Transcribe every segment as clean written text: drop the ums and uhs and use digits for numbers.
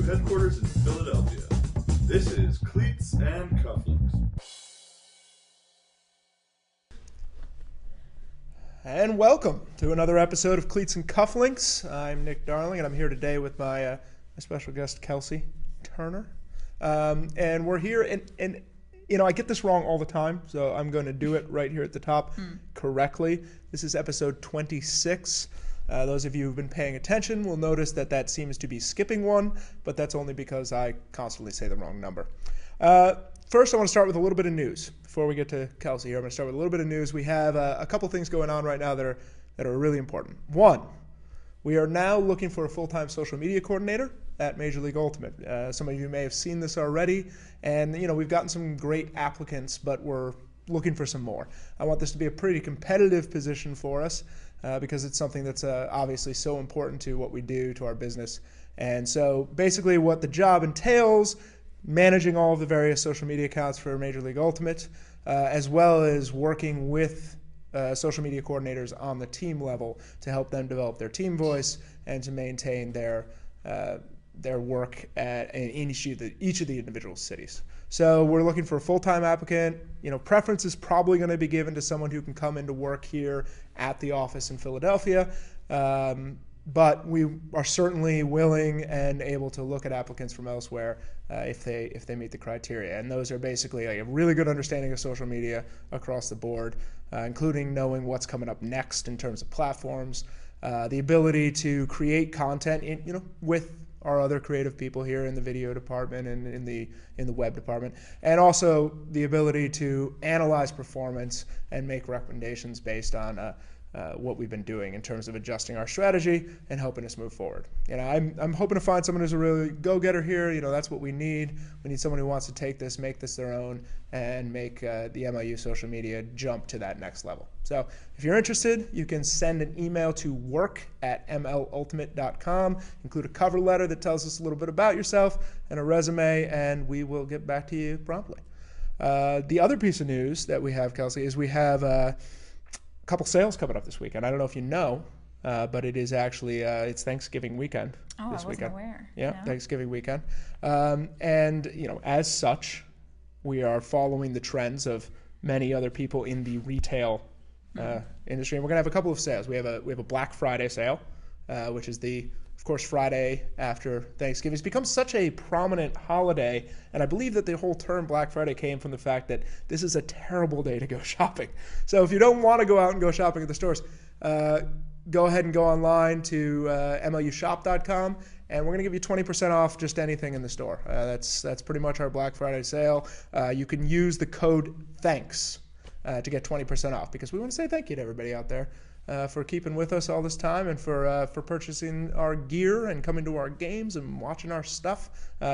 headquarters in Philadelphia. This is Cleats and Cufflinks. And welcome to another episode of Cleats and Cufflinks. I'm Nick Darling, and I'm here today with my special guest, Kelsey Turner. And we're here, and you know, I get this wrong all the time, so I'm going to do it right here at the top correctly. This is episode 26. Those of you who've been paying attention will notice that that seems to be skipping one, but that's only because I constantly say the wrong number. First, I want to start with a little bit of news. Before we get to Kelsey here, I'm going to start with a little bit of news. We have a couple things going on right now that are really important. One, we are now looking for a full-time social media coordinator at Major League Ultimate. Some of you may have seen this already, and you know we've gotten some great applicants, but we're looking for some more. I want this to be a pretty competitive position for us because it's something that's obviously so important to what we do, to our business. And so basically what the job entails, managing all of the various social media accounts for Major League Ultimate, as well as working with social media coordinators on the team level to help them develop their team voice and to maintain their work in each of the individual cities. So we're looking for a full-time applicant. You know, preference is probably going to be given to someone who can come into work here at the office in Philadelphia. But we are certainly willing and able to look at applicants from elsewhere if they meet the criteria. And those are basically like a really good understanding of social media across the board, including knowing what's coming up next in terms of platforms, the ability to create content with our other creative people here in the video department and in the web department, and also the ability to analyze performance and make recommendations based on what we've been doing in terms of adjusting our strategy and helping us move forward. You know, I'm hoping to find someone who's a really go-getter here. You know, that's what we need. We need someone who wants to take this, make this their own, and make the MLU social media jump to that next level. So if you're interested, you can send an email to work@mlultimate.com, include a cover letter that tells us a little bit about yourself and a resume, and we will get back to you promptly. The other piece of news that we have, Kelsey, is we have a couple sales coming up this weekend. I don't know if you know, but it is actually it's Thanksgiving weekend. Oh, this I wasn't weekend. aware. Yeah, no. Thanksgiving weekend, and you know, as such, we are following the trends of many other people in the retail industry, and we're gonna have a couple of sales. We have a Black Friday sale, which is of course, Friday after Thanksgiving. It's become such a prominent holiday, and I believe that the whole term Black Friday came from the fact that this is a terrible day to go shopping. So if you don't want to go out and go shopping at the stores, go ahead and go online to mlushop.com, and we're going to give you 20% off just anything in the store. That's pretty much our Black Friday sale. You can use the code THANKS to get 20% off, because we want to say thank you to everybody out there for keeping with us all this time and for purchasing our gear and coming to our games and watching our stuff.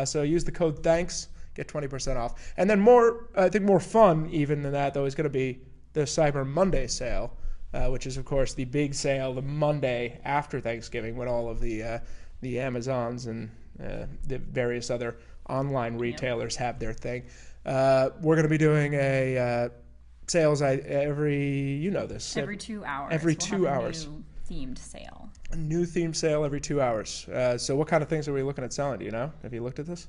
So use the code THANKS, get 20% off. And then I think more fun even than that, though, is going to be the Cyber Monday sale, which is, of course, the big sale the Monday after Thanksgiving when all of the Amazons and the various other online retailers have their thing. We're going to be doing a sales every 2 hours. Every 2 hours. A new themed sale. A new themed sale every 2 hours. So what kind of things are we looking at selling? Do you know? Have you looked at this?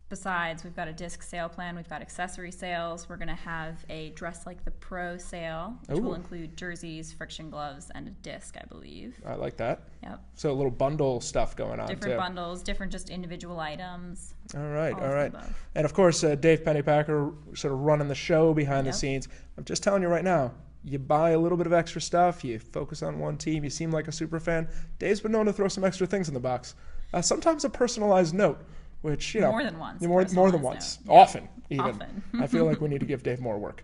Besides, we've got a disc sale plan. We've got accessory sales. We're going to have a Dress Like the Pro sale, which will include jerseys, friction gloves, and a disc, I believe. I like that. Yep. So a little bundle stuff going on, different bundles, different just individual items. All right. And of course, Dave Pennypacker sort of running the show behind the scenes. I'm just telling you right now, you buy a little bit of extra stuff, you focus on one team, you seem like a super fan. Dave's been known to throw some extra things in the box. Sometimes a personalized note, which, you know. More than once. More than once. Note. Often, even. Often. I feel like we need to give Dave more work.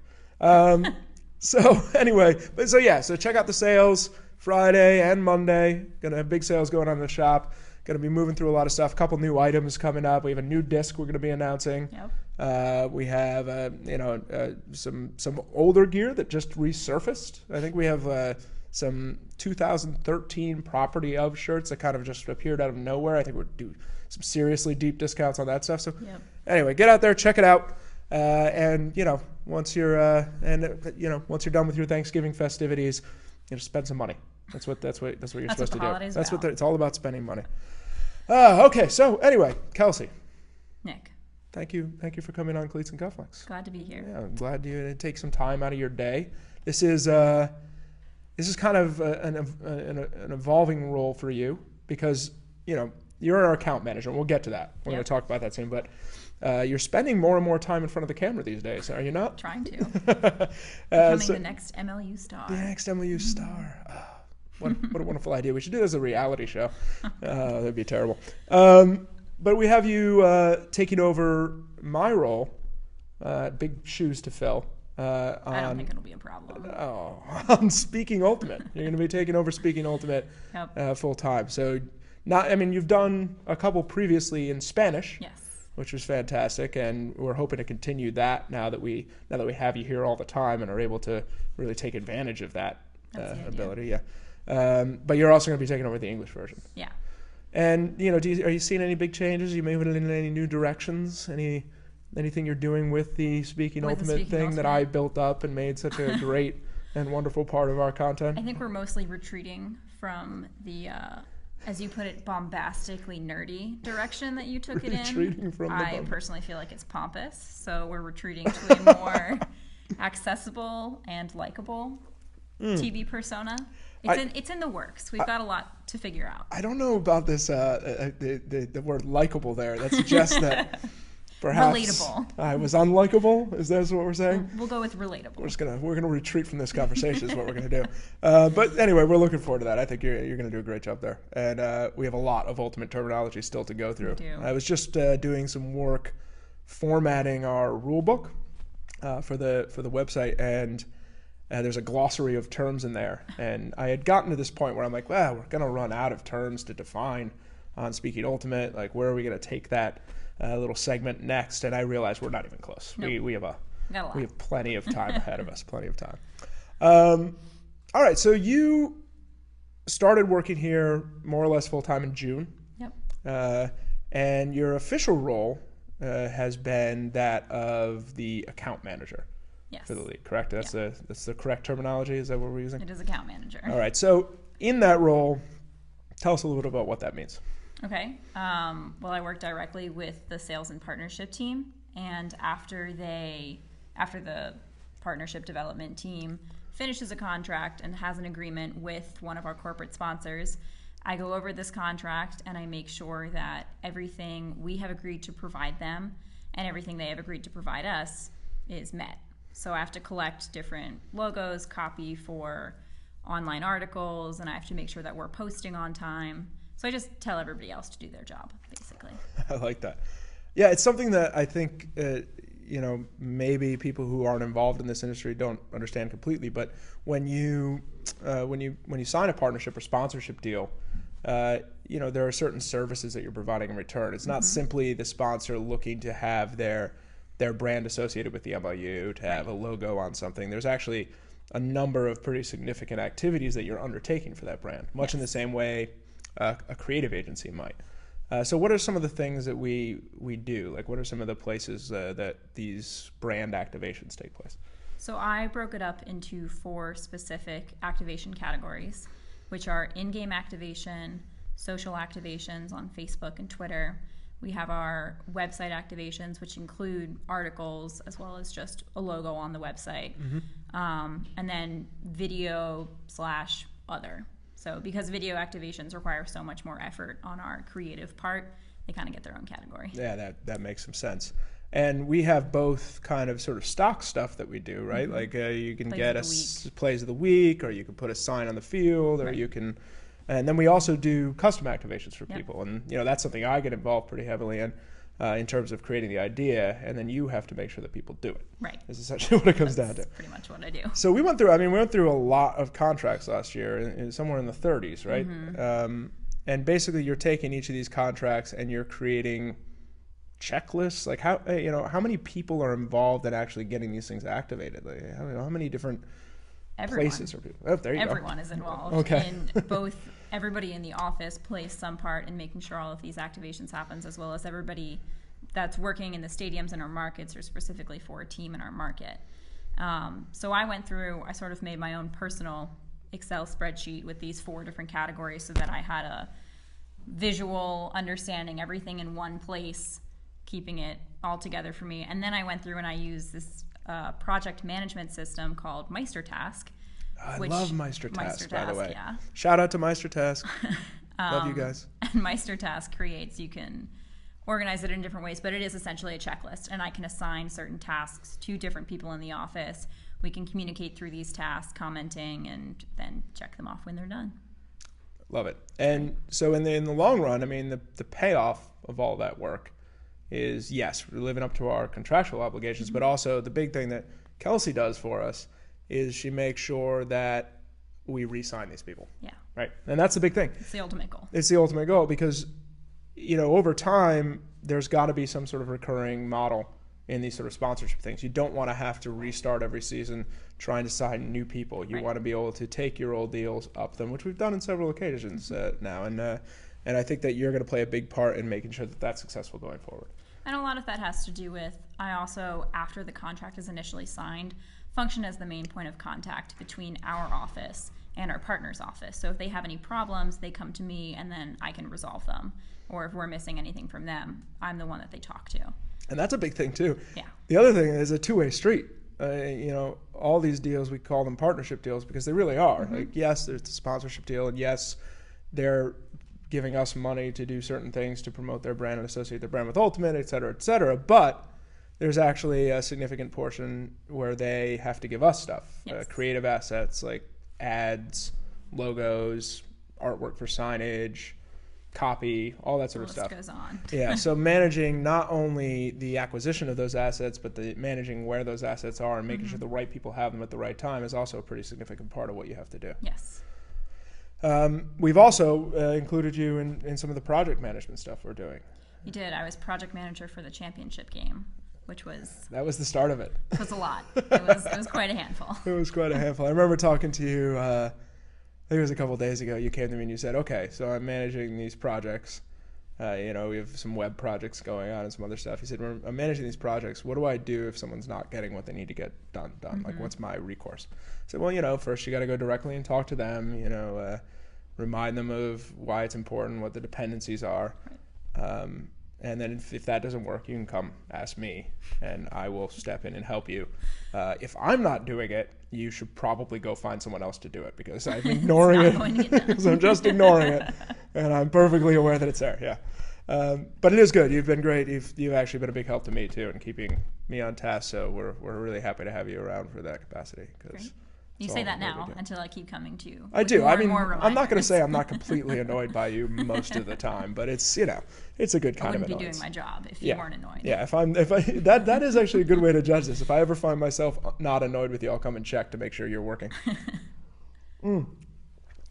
So anyway, so check out the sales Friday and Monday. Going to have big sales going on in the shop. Going to be moving through a lot of stuff. A couple new items coming up. We have a new disc we're going to be announcing. Yep. We have some older gear that just resurfaced. I think we have some 2013 Property Of shirts that kind of just appeared out of nowhere. I think we'll do some seriously deep discounts on that stuff. So anyway, get out there, check it out, and once you're once you're done with your Thanksgiving festivities, spend some money. That's what you're supposed to do. It's all about spending money. Okay, so anyway, Kelsey, Nick, thank you for coming on Cleats and Cufflinks. glad to be here. Yeah, I'm glad you take some time out of your day. This is kind of an evolving role for you because you're our account manager, and we'll get to that. We're going to talk about that soon, but you're spending more and more time in front of the camera these days, are you not? Trying to. Becoming the next MLU star. The next MLU star. What a wonderful idea. We should do this as a reality show. That'd be terrible. But we have you taking over my role. Big shoes to fill. I don't think it'll be a problem. On Speaking Ultimate. You're going to be taking over Speaking Ultimate full time. So, you've done a couple previously in Spanish. Yes. Which was fantastic, and we're hoping to continue that now that we have you here all the time and are able to really take advantage of that ability. Yeah. But you're also going to be taking over the English version. Yeah. And are you seeing any big changes? Are you moving in any new directions? Anything you're doing with the Speaking Ultimate thing that I built up and made such a great and wonderful part of our content? I think we're mostly retreating from the, as you put it, bombastically nerdy direction that you took it in. I personally feel like it's pompous, so we're retreating to a more accessible and likable TV persona. It's in the works. We've got a lot to figure out. I don't know about this the word likable there. That suggests that perhaps relatable. I was unlikable. Is that what we're saying? We'll go with relatable. We're gonna retreat from this conversation. Is what we're gonna do. But anyway, we're looking forward to that. I think you're gonna do a great job there, and we have a lot of Ultimate terminology still to go through. We do. I was just doing some work formatting our rule book for the website, and there's a glossary of terms in there. And I had gotten to this point where I'm like, well, we're going to run out of terms to define on Speaking Ultimate. Like, where are we going to take that little segment next? And I realized we're not even close. Nope. We have plenty of time ahead of us, plenty of time. All right, so you started working here more or less full-time in June. Yep. And your official role has been that of the account manager. Yes. For the league, correct? That's the correct terminology? Is that what we're using? It is account manager. All right. So in that role, tell us a little bit about what that means. Okay. Well, I work directly with the sales and partnership team, and after the partnership development team finishes a contract and has an agreement with one of our corporate sponsors, I go over this contract and I make sure that everything we have agreed to provide them and everything they have agreed to provide us is met. So I have to collect different logos, copy for online articles, and I have to make sure that we're posting on time. So I just tell everybody else to do their job, basically. I like that. Yeah, it's something that I think maybe people who aren't involved in this industry don't understand completely. But when you sign a partnership or sponsorship deal, there are certain services that you're providing in return. It's not simply the sponsor looking to have their brand associated with the MLU, to have a logo on something. There's actually a number of pretty significant activities that you're undertaking for that brand, much in the same way a creative agency might. So what are some of the things that we do? Like, what are some of the places that these brand activations take place? So I broke it up into 4 specific activation categories, which are in-game activation, social activations on Facebook and Twitter. We have our website activations, which include articles as well as just a logo on the website. And then video/other. So because video activations require so much more effort on our creative part, they kind of get their own category. Yeah, that makes some sense. And we have both kind of sort of stock stuff that we do, right? Like you can get plays of the week, or you can put a sign on the field, or you can... And then we also do custom activations for people. And, that's something I get involved pretty heavily in terms of creating the idea. And then you have to make sure that people do it. Right. Is essentially what it comes down to. That's pretty much what I do. So we went through a lot of contracts last year, somewhere in the 30s, right? And basically you're taking each of these contracts and you're creating checklists. Like how many people are involved in actually getting these things activated? Like how many different... places or people. Oh, there you go. Everyone is involved. Okay. And both everybody in the office plays some part in making sure all of these activations happens, as well as everybody that's working in the stadiums in our markets or specifically for a team in our market. So I sort of made my own personal Excel spreadsheet with these 4 different categories so that I had visual understanding, everything in one place, keeping it all together for me. And then I went through and I used this project management system called MeisterTask. I love MeisterTask, by the way. Yeah. Shout out to MeisterTask. Love you guys. And MeisterTask creates, you can organize it in different ways, but it is essentially a checklist, and I can assign certain tasks to different people in the office. We can communicate through these tasks, commenting, and then check them off when they're done. Love it. And so in the long run, I mean, the payoff of all that work is, yes, we're living up to our contractual obligations, but also the big thing that Kelsey does for us is she makes sure that we re-sign these people. Yeah. Right? And that's the big thing. It's the ultimate goal. It's the ultimate goal because, over time, there's got to be some sort of recurring model in these sort of sponsorship things. You don't want to have to restart every season trying to sign new people. You want to be able to take your old deals, up them, which we've done on several occasions now. And I think that you're going to play a big part in making sure that that's successful going forward. And a lot of that has to do with, I also, after the contract is initially signed, function as the main point of contact between our office and our partner's office. So if they have any problems, they come to me and then I can resolve them. Or if we're missing anything from them, I'm the one that they talk to. And that's a big thing too. Yeah. The other thing is a two-way street. All these deals, we call them partnership deals because they really are. Mm-hmm. Like, yes, there's the sponsorship deal, and yes, they're giving us money to do certain things to promote their brand and associate their brand with Ultimate, et cetera, but there's actually a significant portion where they have to give us stuff, yes. Creative assets like ads, logos, artwork for signage, copy, all that sort of stuff. Goes on. Yeah, so managing not only the acquisition of those assets, but managing where those assets are and making sure the right people have them at the right time is also a pretty significant part of what you have to do. Yes. We've also included you in some of the project management stuff we're doing. You did. I was project manager for the championship game, which was... That was the start of it. It was a lot. It was quite a handful. It was quite a handful. I remember talking to you, I think it was a couple of days ago, you came to me and you said, okay, so I'm managing these projects. We have some web projects going on and some other stuff. He said, I'm managing these projects. What do I do if someone's not getting what they need to get done? Like, what's my recourse? I said, well, first you got to go directly and talk to them, remind them of why it's important, what the dependencies are. Right. And then if that doesn't work, you can come ask me, and I will step in and help you. If I'm not doing it, you should probably go find someone else to do it because I'm ignoring it. Because I'm just ignoring it, and I'm perfectly aware that it's there. Yeah, but it is good. You've been great. You've actually been a big help to me too, in keeping me on task. So we're really happy to have you around for that capacity. Because you say that now until I keep coming to you. I do. I mean, I'm not going to say I'm not completely annoyed by you most of the time, but it's it's a good kind of annoyance. I wouldn't be doing my job if you weren't annoyed. Yeah, that is actually a good way to judge this. If I ever find myself not annoyed with you, I'll come and check to make sure you're working.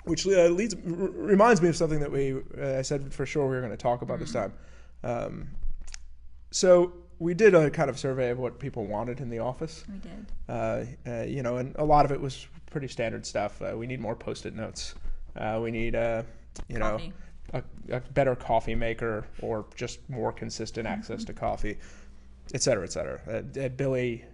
Which reminds me of something that I said for sure we were going to talk about this time. So we did a kind of survey of what people wanted in the office. We did. And a lot of it was pretty standard stuff. We need more Post-it notes. We need, a better coffee maker or just more consistent access to coffee, et cetera, et cetera. Billy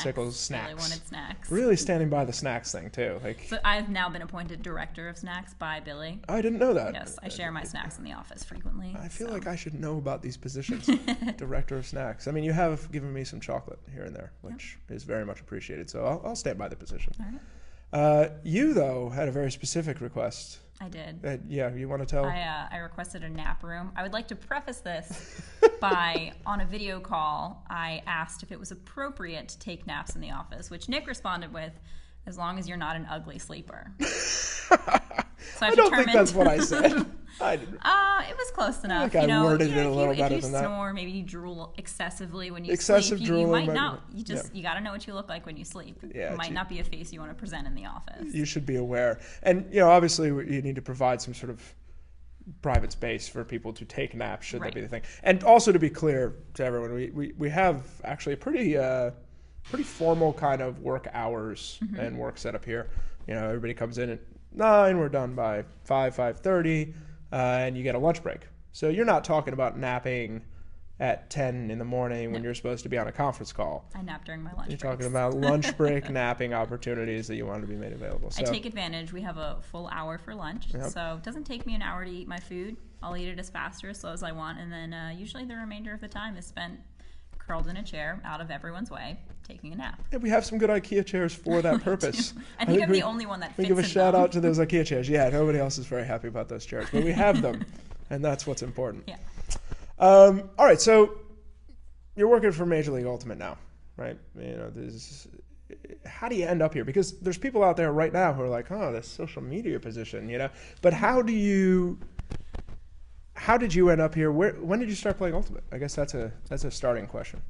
Sickles snacks. Really wanted snacks. Really standing by the snacks thing too. So I've now been appointed director of snacks by Billy. I didn't know that. Yes, I share my snacks in the office frequently. I feel like I should know about these positions. Director of snacks. I mean, you have given me some chocolate here and there, which is very much appreciated. So I'll stand by the position. All right. You though had a very specific request. I did. You want to tell? I requested a nap room. I would like to preface this by, on a video call, I asked if it was appropriate to take naps in the office, which Nick responded with, as long as you're not an ugly sleeper. So I don't think that's what I said. It was close enough. I think I worded it a little better than that. If you snore, maybe you drool excessively when you sleep. You might not. You got to know what you look like when you sleep. Yeah, it might not be a face you want to present in the office. You should be aware. And, obviously you need to provide some sort of private space for people to take naps should that be the thing. And also to be clear to everyone, we have actually a pretty formal kind of work hours and work setup here. Everybody comes in at 9, we're done by 5:30, and you get a lunch break. So you're not talking about napping at 10 in the morning when you're supposed to be on a conference call. I nap during my lunch breaks. You're talking about lunch break napping opportunities that you want to be made available. So I take advantage. We have a full hour for lunch, so it doesn't take me an hour to eat my food. I'll eat it as fast or as slow as I want, and then usually the remainder of the time is spent curled in a chair out of everyone's way, taking a nap. Yeah, we have some good IKEA chairs for that purpose. I think I'm the only one that fits we give a in shout them. out to those IKEA chairs. Yeah, nobody else is very happy about those chairs, but we have them, and that's what's important. Yeah. All right, so you're working for Major League Ultimate now, right? How do you end up here? Because there's people out there right now who are like, oh, this social media position, But how did you end up here? When did you start playing Ultimate? I guess that's a starting question.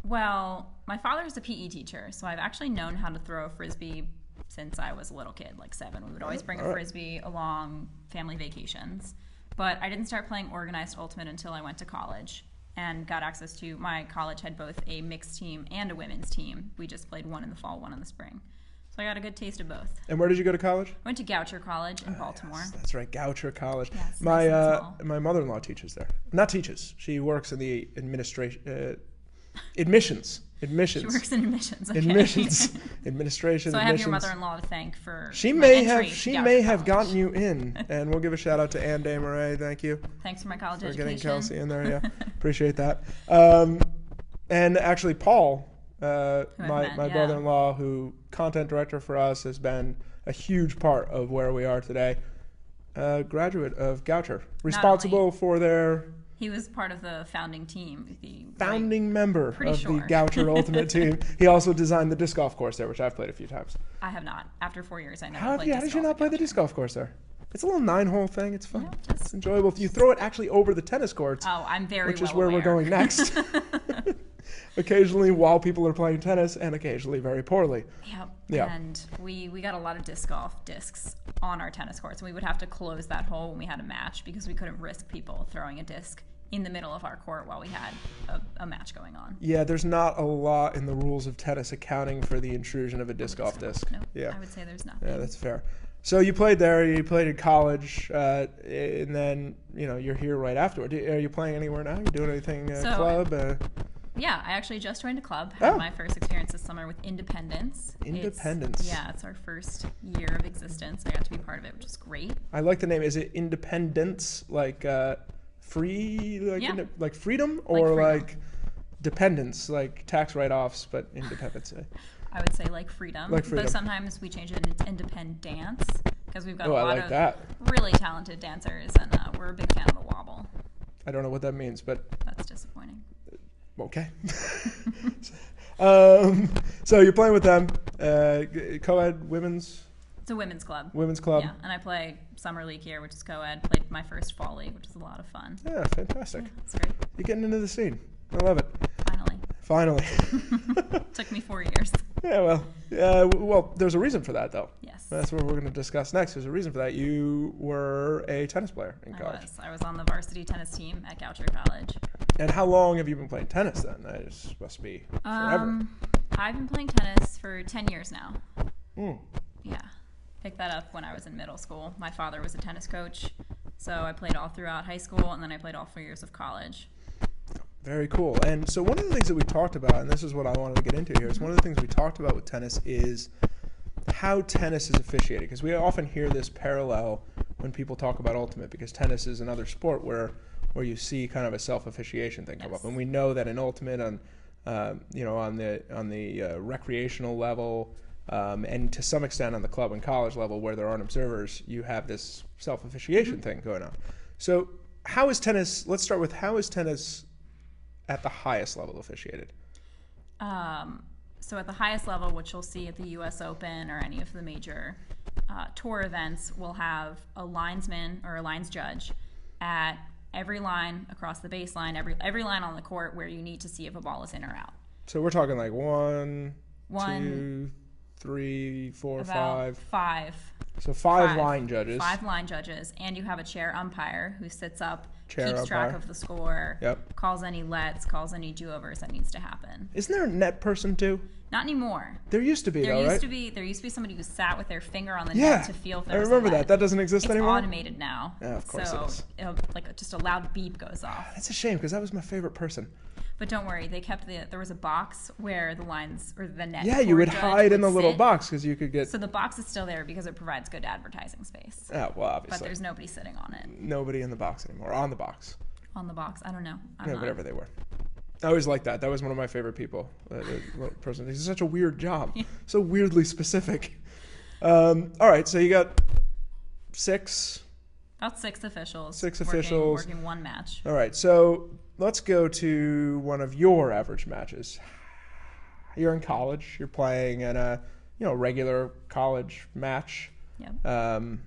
Well, my father is a PE teacher, so I've actually known how to throw a Frisbee since I was a little kid, like 7. We would always bring a Frisbee along family vacations. But I didn't start playing organized Ultimate until I went to college and got access to, my college had both a mixed team and a women's team. We just played one in the fall, one in the spring. So I got a good taste of both. And where did you go to college? I went to Goucher College in Baltimore. Yes, that's right, Goucher College. Yes, my nice and small. my mother-in-law teaches there. Not teaches. She works in the admissions. She works in admissions. Okay. Admissions. Administration. So I have admissions. your mother-in-law to thank for She my may entry have. to She Goucher may have College. gotten you in, and we'll give a shout out to Ann Desmarais. Thank you Thanks for my college for education. getting Kelsey in there. Yeah, appreciate that. And actually, Paul, my brother-in-law, who content director for us, has been a huge part of where we are today. Graduate of Goucher, responsible for their. He was part of the founding team. Founding member of sure. the Goucher Ultimate team. He also designed the disc golf course there, which I've played a few times. I have not. After 4 years, I never How played disc did you golf not at play the Goucher. disc golf course there? It's a little 9-hole thing. It's fun. No, It's enjoyable. You throw it actually over the tennis courts, Oh, I'm very which well is where we're aware. going next. Occasionally while people are playing tennis, and occasionally very poorly. Yep. Yeah. And we got a lot of disc golf discs on our tennis courts, and we would have to close that hole when we had a match because we couldn't risk people throwing a disc in the middle of our court while we had a match going on. Yeah, there's not a lot in the rules of tennis accounting for the intrusion of a disc golf disc. No, Yeah. I would say there's nothing. Yeah, that's fair. So you played there, you played in college, and then, you're here right afterward. Are you playing anywhere now? You doing anything club? Yeah, I actually just joined a club. Had my first experience this summer with Independence. Independence. It's our first year of existence. I got to be part of it, which is great. I like the name. Is it Independence, like free, like freedom, or freedom. like dependence, like tax write-offs, but independence? I would say like freedom. Like freedom. But sometimes we change it into independence because we've got a I lot like of that. really talented dancers, and we're a big fan of the wobble. I don't know what that means, but That's disappointing. okay. So you're playing with them, co-ed women's. It's a women's club. Women's club. Yeah, and I play summer league here, which is co-ed. Played my first fall league, which is a lot of fun. Yeah, fantastic. Yeah, it's great. You're getting into the scene. I love it. Finally. Finally. Took me 4 years. Yeah, well, there's a reason for that, though. Yes. That's what we're going to discuss next. There's a reason for that. You were a tennis player in college. I was on the varsity tennis team at Goucher College. And how long have you been playing tennis then? That must be forever. I've been playing tennis for 10 years now. Yeah. Picked that up when I was in middle school. My father was a tennis coach, so I played all throughout high school, and then I played all 4 years of college. Very cool. And so one of the things that we talked about, and this is what I wanted to get into here, is one of the things we talked about with tennis is how tennis is officiated. Because we often hear this parallel when people talk about Ultimate, because tennis is another sport where you see kind of a self-officiation thing come up. And we know that in Ultimate, on the recreational level, and to some extent on the club and college level where there aren't observers, you have this self-officiation thing going on. So how is tennis, let's start with how is tennis at the highest level officiated? So at the highest level, which you'll see at the U.S. Open or any of the major tour events, we'll have a linesman or a lines judge at every line across the baseline, every line on the court where you need to see if a ball is in or out. So we're talking like 1, 2, 3, 4, 5. 5. So five line judges. 5 line judges, and you have a chair umpire who sits up, Chair keeps track umpire. of the score, Yep. calls any lets, calls any do-overs that needs to happen. Isn't there a net person too? Not anymore. There used to be, There though, used right? to be somebody who sat with their finger on the Yeah, net to feel if I there was remember a lead. that. That doesn't exist It's anymore? automated now. Yeah, of course so it is. Like just a loud beep goes off. That's a shame, because that was my favorite person. But don't worry, they kept there was a box where the lines or the net. Yeah, you would hide in the little box because you could get. So the box is still there because it provides good advertising space. Oh, well, obviously. But there's nobody sitting on it. Nobody in the box anymore. On the box. On the box, I don't know. Yeah, whatever they were. I always liked that. That was one of my favorite people. Person. It's such a weird job. So weirdly specific. All right, so you got about six officials. Working one match. All right, so let's go to one of your average matches. You're in college. You're playing in a regular college match. Yep.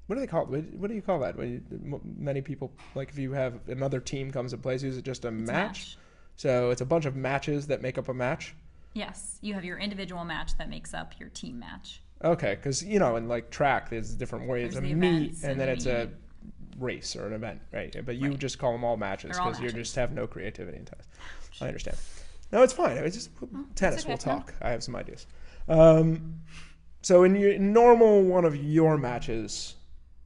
What do they call it? What do you call that? When many people, like if you have another team comes and plays, is it just a match? So it's a bunch of matches that make up a match? Yes. You have your individual match that makes up your team match. Okay, because, in like track, there's different ways. It's a meet, and then it's a race or an event, right? But you just call them all matches because you just have no creativity in tennis. I understand. No, it's fine. It's just tennis. Okay, we'll talk. I have some ideas. So in normal one of your matches,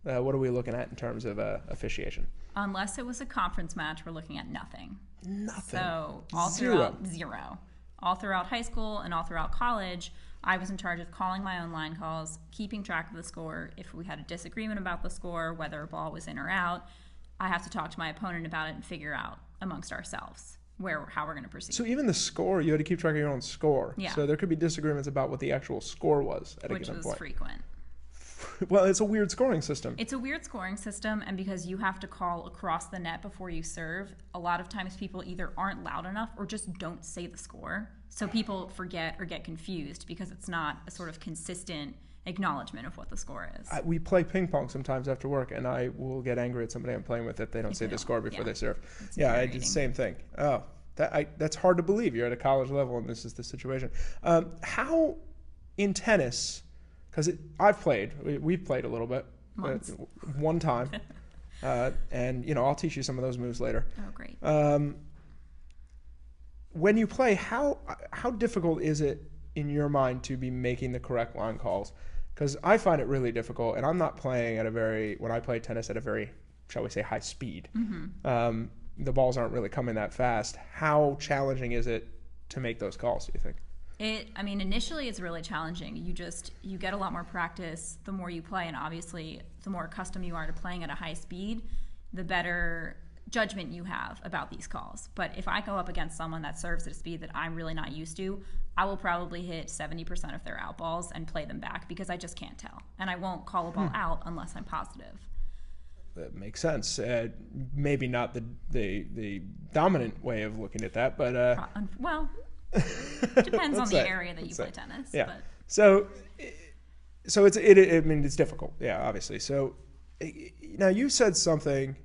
what are we looking at in terms of officiation? Unless it was a conference match, we're looking at nothing. Nothing. So Zero. All throughout high school and all throughout college, I was in charge of calling my own line calls, keeping track of the score. If we had a disagreement about the score, whether a ball was in or out, I have to talk to my opponent about it and figure out amongst ourselves how we're going to proceed. So even the score, you had to keep track of your own score. Yeah. So there could be disagreements about what the actual score was at a given point. Which was frequent. Well, it's a weird scoring system. It's a weird scoring system, and because you have to call across the net before you serve, a lot of times people either aren't loud enough or just don't say the score. So people forget or get confused because it's not a sort of consistent acknowledgement of what the score is. We play ping pong sometimes after work, and I will get angry at somebody I'm playing with if they don't say the score before they serve. I did the same thing. Oh, that's hard to believe. You're at a college level, and this is the situation. How in tennis... Because we've played a little bit, one time, and I'll teach you some of those moves later. Oh, great. When you play, how difficult is it in your mind to be making the correct line calls? Because I find it really difficult, and I'm not playing when I play tennis at a very, shall we say, high speed. Mm-hmm. The balls aren't really coming that fast. How challenging is it to make those calls, do you think? Initially it's really challenging. You get a lot more practice the more you play, and obviously the more accustomed you are to playing at a high speed, the better judgment you have about these calls. But if I go up against someone that serves at a speed that I'm really not used to, I will probably hit 70% of their out balls and play them back because I just can't tell. And I won't call a ball out unless I'm positive. That makes sense. Maybe not the dominant way of looking at that, but... Depends on the area that you play tennis. Yeah. But. So it's difficult. Yeah, obviously. So now you said something,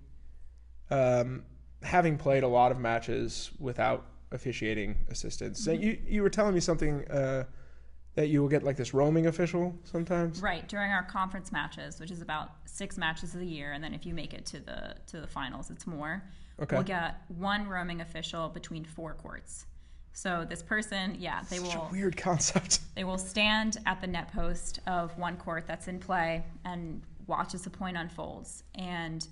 having played a lot of matches without officiating assistance. Mm-hmm. So you were telling me something that you will get like this roaming official sometimes. Right. During our conference matches, which is about 6 matches of the year, and then if you make it to the finals, it's more. Okay. We'll get one roaming official between 4 courts. So this person, they will... Such a weird concept. They will stand at the net post of one court that's in play and watch as the point unfolds. And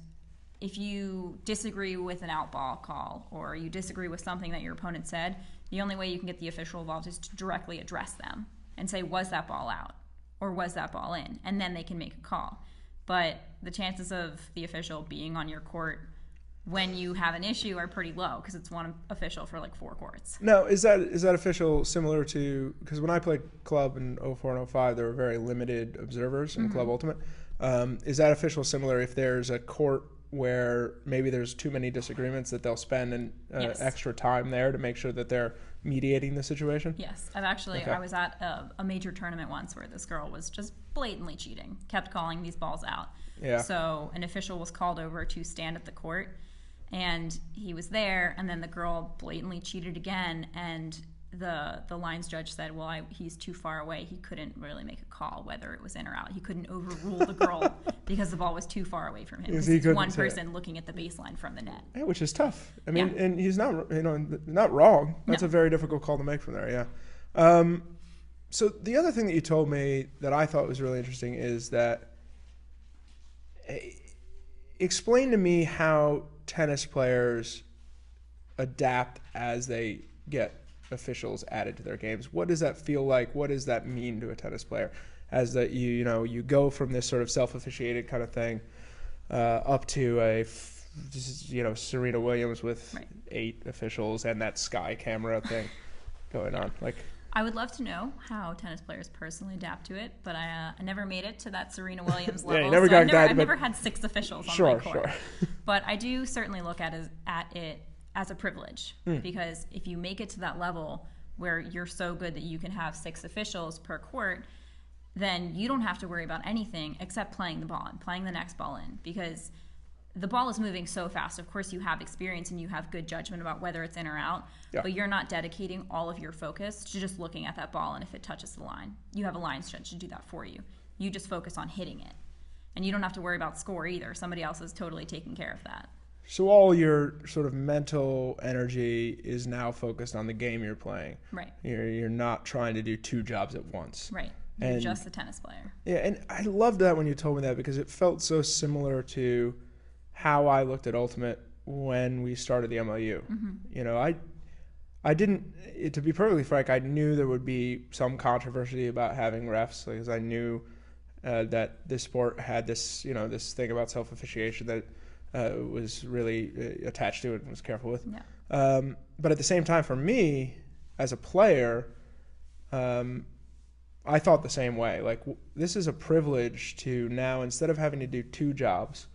if you disagree with an out ball call or you disagree with something that your opponent said, the only way you can get the official involved is to directly address them and say, was that ball out or was that ball in? And then they can make a call. But the chances of the official being on your court when you have an issue are pretty low because it's one official for like 4 courts. Now, is that official similar to, because when I played club in 04 and 05, there were very limited observers in Club Ultimate. Is that official similar if there's a court where maybe there's too many disagreements that they'll spend extra time there to make sure that they're mediating the situation? Yes. I was at a major tournament once where this girl was just blatantly cheating, kept calling these balls out. Yeah. So an official was called over to stand at the court. And he was there, and then the girl blatantly cheated again, and the lines judge said, he's too far away. He couldn't really make a call whether it was in or out. He couldn't overrule the girl because the ball was too far away from him. Because it's one person looking at the baseline from the net. Yeah, which is tough. I mean, and he's not wrong. That's a very difficult call to make from there, yeah. So the other thing that you told me that I thought was really interesting is that explain to me how tennis players adapt as they get officials added to their games. What does that feel like? What does that mean to a tennis player? As that you go from this sort of self-officiated kind of thing up to a Serena Williams with 8 officials and that Sky camera thing going on. Like, I would love to know how tennis players personally adapt to it, but I never made it to that Serena Williams level. You never got that. I've never had 6 officials on my court. Sure. But I do certainly look at it as a privilege, because if you make it to that level where you're so good that you can have 6 officials per court, then you don't have to worry about anything except playing the ball and playing the next ball in, because the ball is moving so fast. Of course, you have experience and you have good judgment about whether it's in or out, but you're not dedicating all of your focus to just looking at that ball and if it touches the line. You have a line stretch to do that for you. You just focus on hitting it. And you don't have to worry about score either. Somebody else is totally taking care of that. So all your sort of mental energy is now focused on the game you're playing. Right. You're not trying to do 2 jobs at once. Right. You're just a tennis player. Yeah, and I loved that when you told me that, because it felt so similar to how I looked at Ultimate when we started the MLU. I didn't, to be perfectly frank, I knew there would be some controversy about having refs, because I knew that this sport had this, this thing about self-officiation that was really attached to it and was careful with. Yeah. But at the same time, for me, as a player, I thought the same way. Like, this is a privilege to now, instead of having to do 2 jobs,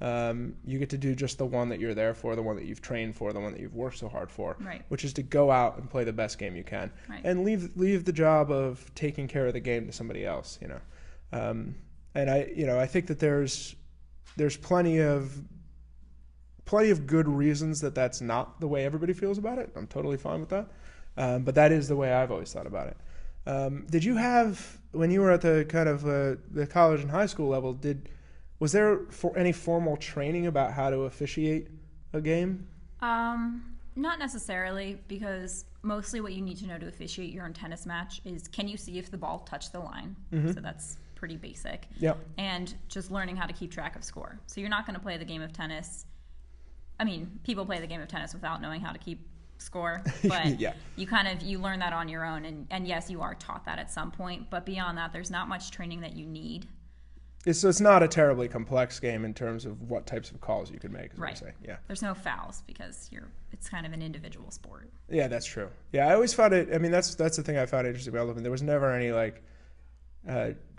you get to do just the one that you're there for, the one that you've trained for, the one that you've worked so hard for, which is to go out and play the best game you can, and leave the job of taking care of the game to somebody else. And I think that there's plenty of good reasons that that's not the way everybody feels about it. I'm totally fine with that, but that is the way I've always thought about it. Did you have, when you were at the kind of the college and high school level, was there any formal training about how to officiate a game? Not necessarily, because mostly what you need to know to officiate your own tennis match is, can you see if the ball touched the line? So that's pretty basic. Yep. And just learning how to keep track of score. So you're not going to play the game of tennis. I mean, people play the game of tennis without knowing how to keep score, but you learn that on your own, and yes, you are taught that at some point, but beyond that, there's not much training that you need. So it's not a terribly complex game in terms of what types of calls you can make, right. Say. Yeah. There's no fouls because it's kind of an individual sport. Yeah, that's true. Yeah, I always found it, I mean, that's the thing I found interesting about Olympic. There was never any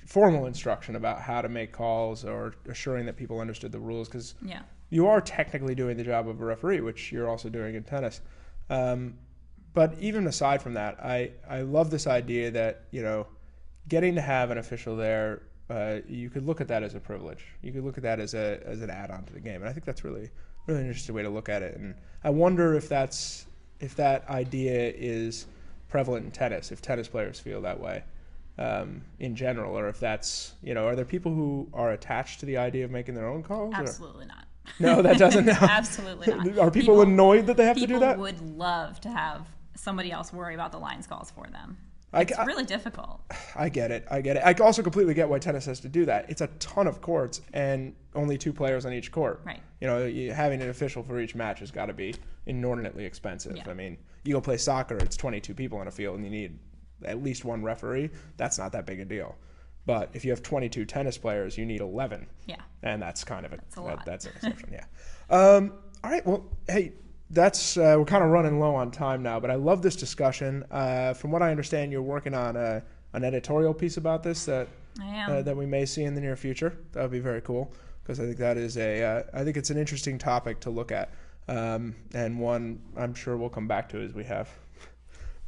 formal instruction about how to make calls or assuring that people understood the rules, because you are technically doing the job of a referee, which you're also doing in tennis. But even aside from that, I love this idea that, getting to have an official there, you could look at that as a privilege. You could look at that as an add-on to the game, and I think that's really an interesting way to look at it. And I wonder if that idea is prevalent in tennis, if tennis players feel that way in general, or if that's, are there people who are attached to the idea of making their own calls? Absolutely not. No, that doesn't. No. Absolutely not. Are people annoyed that they have to do that? People would love to have somebody else worry about the lines calls for them. It's really difficult. I get it. I also completely get why tennis has to do that. It's a ton of courts and only 2 players on each court. Right. Having an official for each match has got to be inordinately expensive. Yeah. I mean, you go play soccer, it's 22 people on a field, and you need at least 1 referee. That's not that big a deal. But if you have 22 tennis players, you need 11. Yeah. And that's kind of that's an exception. Yeah. All right. Well, hey. We're kind of running low on time now, but I love this discussion. From what I understand, you're working on an editorial piece about this that we may see in the near future. That would be very cool, because I think that is I think it's an interesting topic to look at, and one I'm sure we'll come back to, as we have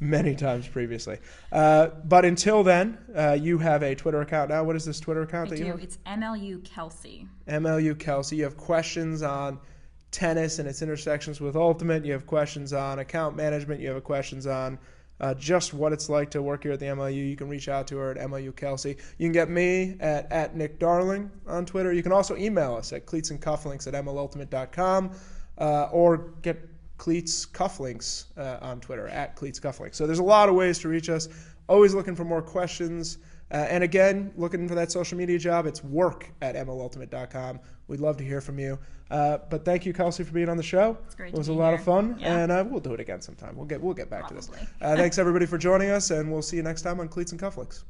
many times previously. But until then, you have a Twitter account now. What is this Twitter account that you have? It's MLU Kelsey. MLU Kelsey. You have questions on tennis and its intersections with Ultimate. You have questions on account management. You have questions on just what it's like to work here at the MLU. You can reach out to her at MLU Kelsey. You can get me at Nick Darling on Twitter. You can also email us at cleatsandcufflinks@mlultimate.com, or get Cleats Cufflinks on Twitter, at Cleats Cufflinks. So there's a lot of ways to reach us. Always looking for more questions. And again, looking for that social media job, it's work@mlultimate.com. We'd love to hear from you. But thank you, Kelsey, for being on the show. It's great It was to a be lot here. of fun, Yeah. and we'll do it again sometime. We'll get back to this. Probably. Thanks, everybody, for joining us, and we'll see you next time on Cleats and Cufflinks.